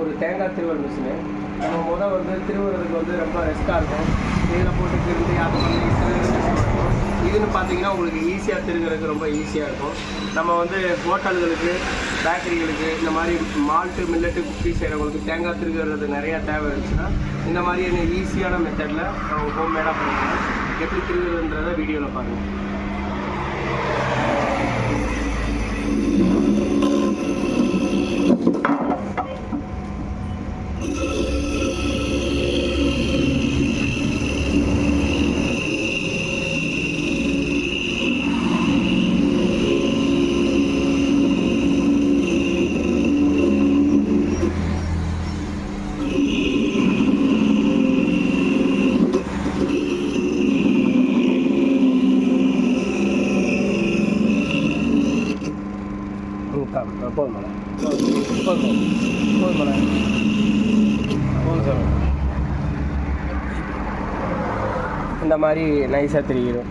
ஒரு தேங்காய் திருவல் மிஷினு. நம்ம வந்து திருவுறதுக்கு ரொம்ப ரிஸ்க்காக இருக்கும். இதில் போட்டு திரும்பி அது பண்ணி இருக்கும். இதுன்னு பார்த்தீங்கன்னா உங்களுக்கு ஈஸியாக திருகிறதுக்கு ரொம்ப ஈஸியாக இருக்கும். நம்ம ஹோட்டல்களுக்கு, பேக்கரிகளுக்கு, இந்த மாதிரி மால்ட்டு மில்லட்டு குக்கி செய்கிறவங்களுக்கு தேங்காய் திருகிறது நிறையா தேவை இருந்துச்சுன்னா இந்த மாதிரியான ஈஸியான மெத்தடில் நம்ம ஹோம்மேடாக பண்ணிக்கலாம். எப்படி திருகிறதுன்றதை வீடியோவில் பாருங்கள். இந்த மாதிரி நைஸாக தெரியும்.